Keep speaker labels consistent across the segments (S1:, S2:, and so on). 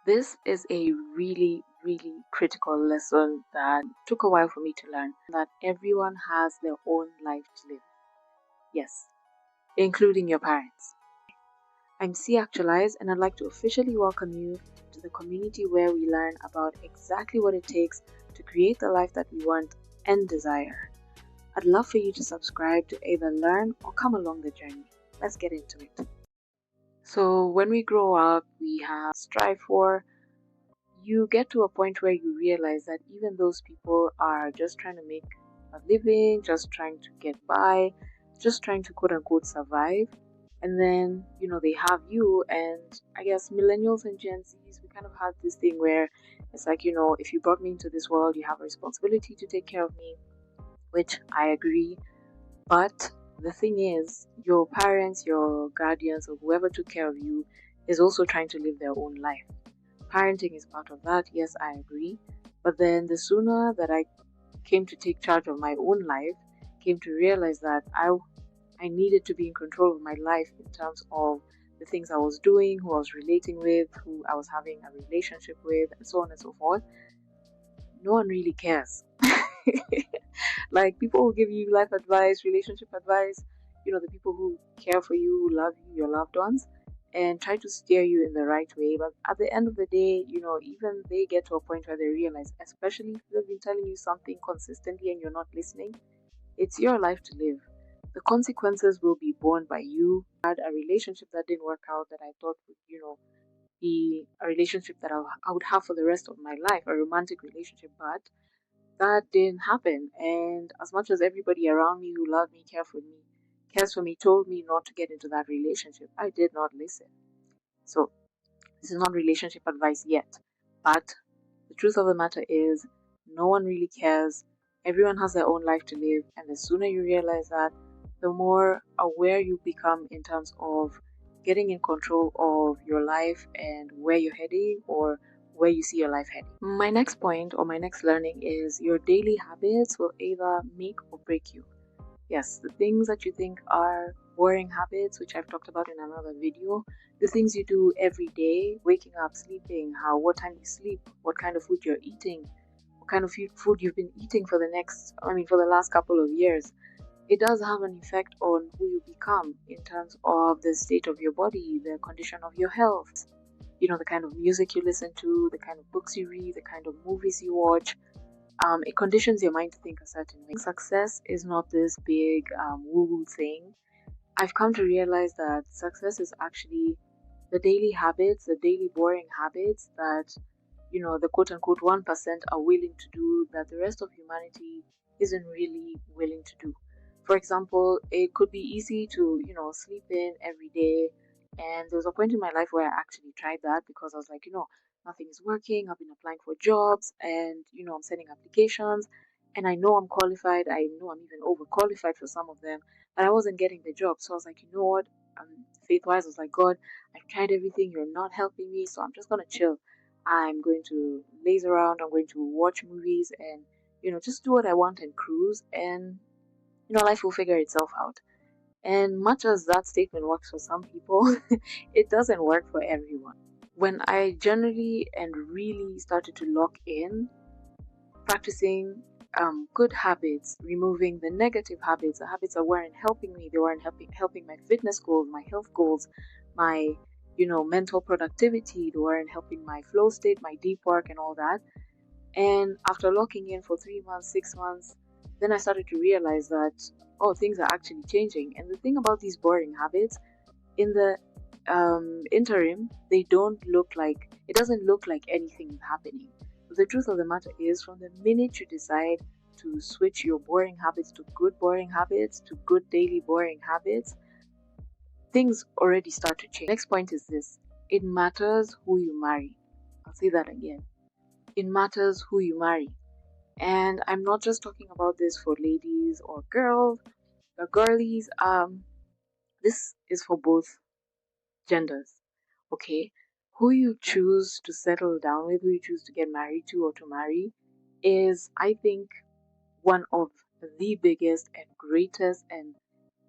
S1: This is a really, really critical lesson that took a while for me to learn, that everyone has their own life to live. Yes, including your parents. I'm Actualized, and I'd like to officially welcome you to the community where we learn about exactly what it takes to create the life that we want and desire. I'd love for you to subscribe to either learn or come along the journey. Let's get into it. So when we grow up, we have strive for, you get to a point where you realize that even those people are just trying to make a living, just trying to get by, just trying to quote unquote survive. And then, they have you, and I guess millennials and Gen Zs, we kind of have this thing where it's like, if you brought me into this world, you have a responsibility to take care of me, which I agree. But the thing is, your parents, your guardians, or whoever took care of you is also trying to live their own life. Parenting is part of that, yes, I agree. But then the sooner that I came to take charge of my own life, came to realize that I needed to be in control of my life in terms of the things I was doing, who I was relating with, who I was having a relationship with, and so on and so forth. No one really cares. Like, people who give you life advice, relationship advice, the people who care for you, who love you, your loved ones, and try to steer you in the right way. But at the end of the day, even they get to a point where they realize, especially if they've been telling you something consistently and you're not listening, it's your life to live. The consequences will be borne by you. I had a relationship that didn't work out, that I thought would, be a relationship that I would have for the rest of my life, a romantic relationship, but that didn't happen. And as much as everybody around me who loved me, cares for me, told me not to get into that relationship, I did not listen. So this is not relationship advice yet. But the truth of the matter is, no one really cares. Everyone has their own life to live. And the sooner you realize that, the more aware you become in terms of getting in control of your life and where you're heading, or where you see your life heading. My next point, or my next learning, is your daily habits will either make or break you. Yes, the things that you think are boring habits, which I've talked about in another video, the things you do every day, waking up, sleeping, what time you sleep, what kind of food you're eating, what kind of food you've been eating for the last couple of years. It does have an effect on who you become in terms of the state of your body, the condition of your health, the kind of music you listen to, the kind of books you read, the kind of movies you watch. It conditions your mind to think a certain way. Success is not this big woo-woo thing. I've come to realize that success is actually the daily habits, the daily boring habits that, the quote-unquote 1% are willing to do, that the rest of humanity isn't really willing to do. For example, it could be easy to, sleep in every day. And there was a point in my life where I actually tried that, because I was like, nothing is working. I've been applying for jobs, and, I'm sending applications, and I know I'm qualified. I know I'm even overqualified for some of them, but I wasn't getting the job. So I was like, you know what? Faith-wise, I was like, God, I've tried everything. You're not helping me. So I'm just going to chill. I'm going to laze around. I'm going to watch movies and, just do what I want and cruise. And, life will figure itself out. And much as that statement works for some people, it doesn't work for everyone. When I generally and really started to lock in, practicing good habits, removing the negative habits, the habits that weren't helping me, they weren't helping my fitness goals, my health goals, my mental productivity, they weren't helping my flow state, my deep work, and all that. And after locking in for 3 months, 6 months, then I started to realize that, oh, things are actually changing. And the thing about these boring habits, in the interim, it doesn't look like anything is happening. But the truth of the matter is, from the minute you decide to switch your boring habits to good boring habits, to good daily boring habits, things already start to change. Next point is this: it matters who you marry. I'll say that again. It matters who you marry. And I'm not just talking about this for ladies or girls or girlies. This is for both genders. Okay, who you choose to settle down with, who you choose to get married to or to marry, is, I think, one of the biggest and greatest and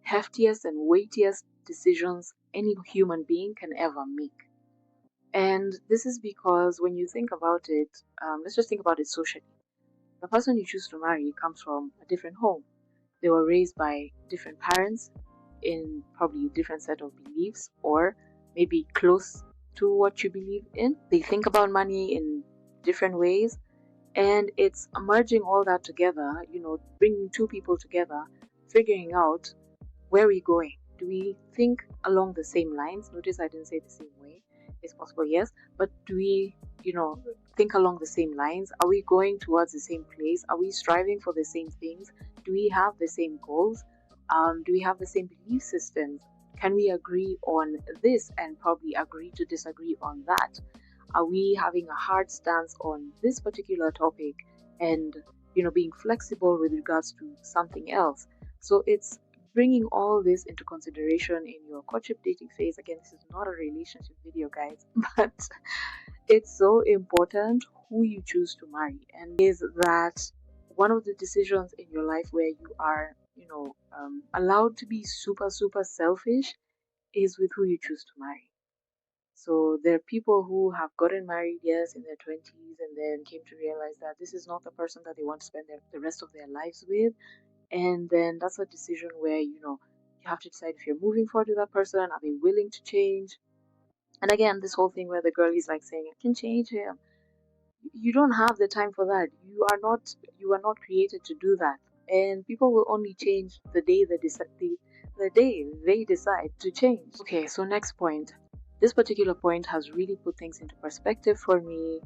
S1: heftiest and weightiest decisions any human being can ever make. And this is because when you think about it, let's just think about it socially. The person you choose to marry comes from a different home. They were raised by different parents in probably a different set of beliefs, or maybe close to what you believe in. They think about money in different ways, and it's merging all that together, bringing two people together, figuring out where are we going? Do we think along the same lines? Notice I didn't say the same way. It's possible, yes. But do we, think along the same lines? Are we going towards the same place? Are we striving for the same things? Do we have the same goals? Do we have the same belief systems? Can we agree on this and probably agree to disagree on that? Are we having a hard stance on this particular topic and, being flexible with regards to something else? So it's bringing all this into consideration in your courtship dating phase. Again, this is not a relationship video, guys, but it's so important who you choose to marry. And is that one of the decisions in your life where you are, allowed to be super, super selfish is with who you choose to marry. So there are people who have gotten married, yes, in their 20s, and then came to realize that this is not the person that they want to spend the rest of their lives with. And then that's a decision where, you have to decide if you're moving forward with that person. Are they willing to change? And again, this whole thing where the girl is like saying, I can change him. You don't have the time for that. You are not created to do that. And people will only change the day they decide to change. Okay, so next point. This particular point has really put things into perspective for me,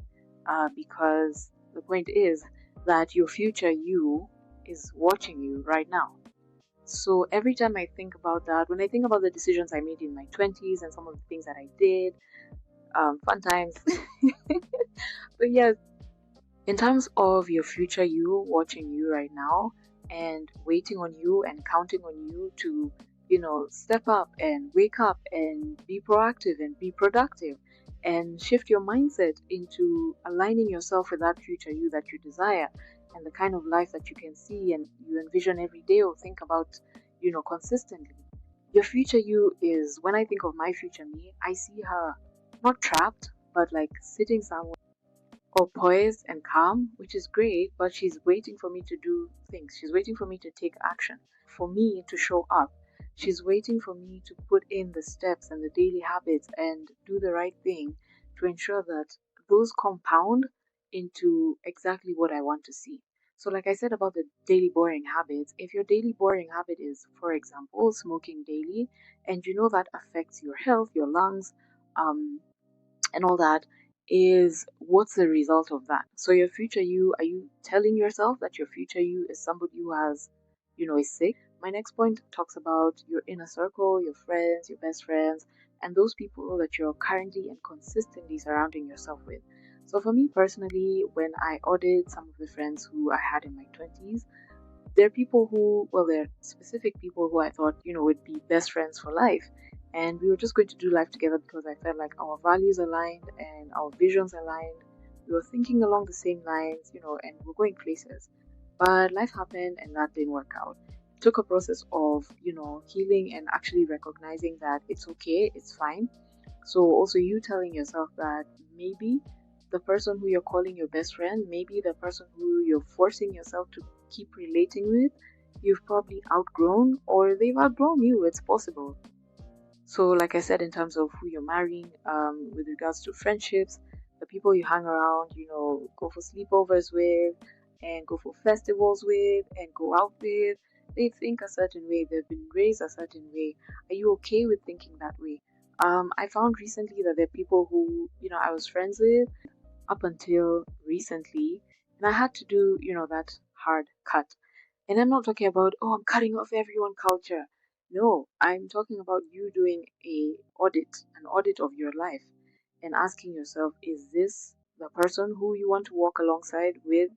S1: because the point is that your future you is watching you right now. So every time I think about that, when I think about the decisions I made in my 20s and some of the things that I did, fun times. But yes, in terms of your future you watching you right now and waiting on you and counting on you to, step up and wake up and be proactive and be productive and shift your mindset into aligning yourself with that future you that you desire and the kind of life that you can see and you envision every day or think about, consistently. Your future you is, when I think of my future me, I see her not trapped, but like sitting somewhere or poised and calm, which is great, but she's waiting for me to do things. She's waiting for me to take action, for me to show up. She's waiting for me to put in the steps and the daily habits and do the right thing to ensure that those compound into exactly what I want to see. So, like I said about the daily boring habits, if your daily boring habit is, for example, smoking daily, and you know that affects your health, your lungs, um, and all that, is what's the result of that? So your future you, are you telling yourself that your future you is somebody who has, is sick? My next point talks about your inner circle, your friends, your best friends, and those people that you're currently and consistently surrounding yourself with. So for me personally, when I audit some of the friends who I had in my 20s, there are people who, well, there are specific people who I thought, would be best friends for life. And we were just going to do life together because I felt like our values aligned and our visions aligned. We were thinking along the same lines, and we're going places. But life happened and that didn't work out. It took a process of, healing and actually recognizing that it's okay, it's fine. So also you telling yourself that maybe the person who you're calling your best friend, maybe the person who you're forcing yourself to keep relating with, you've probably outgrown or they've outgrown you. It's possible. So, like I said, in terms of who you're marrying, with regards to friendships, the people you hang around, go for sleepovers with, and go for festivals with, and go out with, they think a certain way, they've been raised a certain way. Are you okay with thinking that way? I found recently that there are people who, I was friends with up until recently, and I had to do, that hard cut. And I'm not talking about, oh, I'm cutting off everyone culture. No, I'm talking about you doing an audit of your life and asking yourself, is this the person who you want to walk alongside with,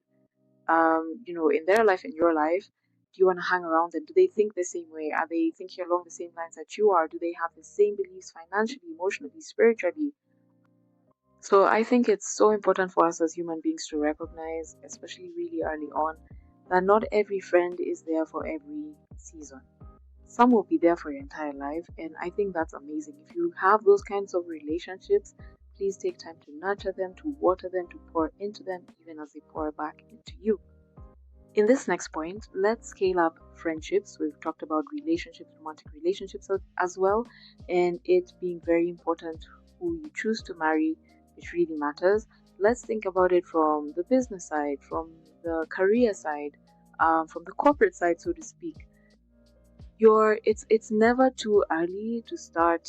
S1: in their life, in your life? Do you want to hang around them? Do they think the same way? Are they thinking along the same lines that you are? Do they have the same beliefs financially, emotionally, spiritually? So I think it's so important for us as human beings to recognize, especially really early on, that not every friend is there for every season. Some will be there for your entire life, and I think that's amazing. If you have those kinds of relationships, Please take time to nurture them, to water them, to pour into them, even as they pour back into you. In this next point, let's scale up friendships. We've talked about relationships, romantic relationships as well, and it being very important who you choose to marry, which really matters. Let's think about it from the business side, from the career side, from the corporate side, so to speak. It's never too early to start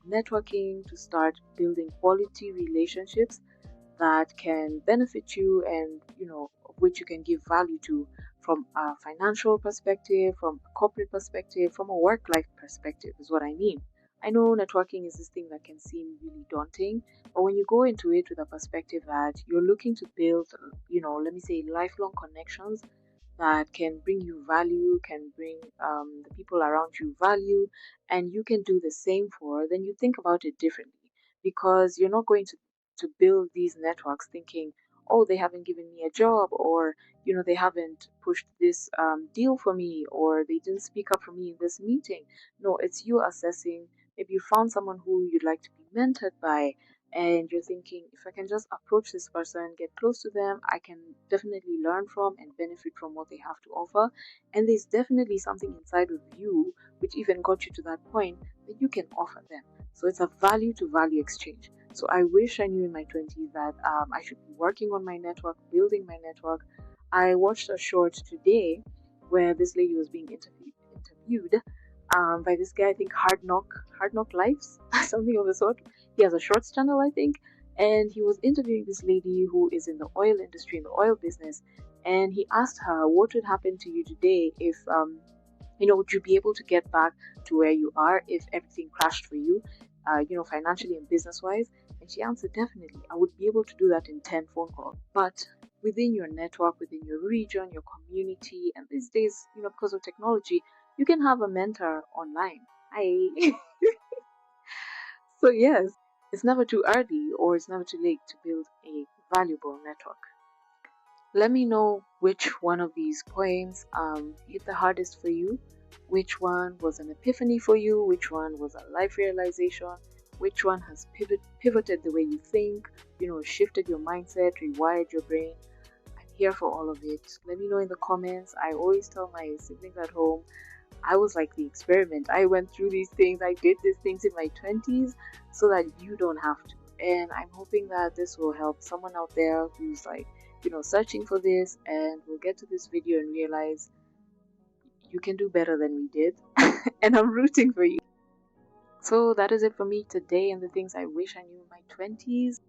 S1: networking, to start building quality relationships that can benefit you, and of which you can give value to, from a financial perspective, from a corporate perspective, from a work life perspective, is what I mean. I know networking is this thing that can seem really daunting, but when you go into it with a perspective that you're looking to build, let me say, lifelong connections that can bring you value, can bring the people around you value, and you can do the same for, then you think about it differently, because you're not going to build these networks thinking, oh, they haven't given me a job, or they haven't pushed this deal for me, or they didn't speak up for me in this meeting. No, it's you assessing. Maybe you found someone who you'd like to be mentored by, and you're thinking, if I can just approach this person, get close to them, I can definitely learn from and benefit from what they have to offer. And there's definitely something inside of you which even got you to that point that you can offer them. So it's a value to value exchange. So I wish I knew in my 20s that I should be working on my network, building my network. I watched a short today where this lady was being interviewed by this guy, I think Hard Knock Lives, something of the sort. He has a shorts channel, I think, and he was interviewing this lady who is in the oil industry, in the oil business, and he asked her what would happen to you today if would you be able to get back to where you are if everything crashed for you, financially and business wise? And she answered, definitely, I would be able to do that in 10 phone calls. But within your network, within your region, your community, and these days, because of technology, you can have a mentor online. Hi. So, yes, it's never too early or it's never too late to build a valuable network. Let me know which one of these poems hit the hardest for you, which one was an epiphany for you, which one was a life realization, which one has pivoted the way you think, shifted your mindset, rewired your brain. I'm here for all of it. Let me know in the comments. I always tell my siblings at home, I was like the experiment. I went through these things, I did these things in my 20s so that you don't have to. And I'm hoping that this will help someone out there who's like, searching for this, and will get to this video and realize you can do better than we did. And I'm rooting for you. So that is it for me today, and the things I wish I knew in my 20s.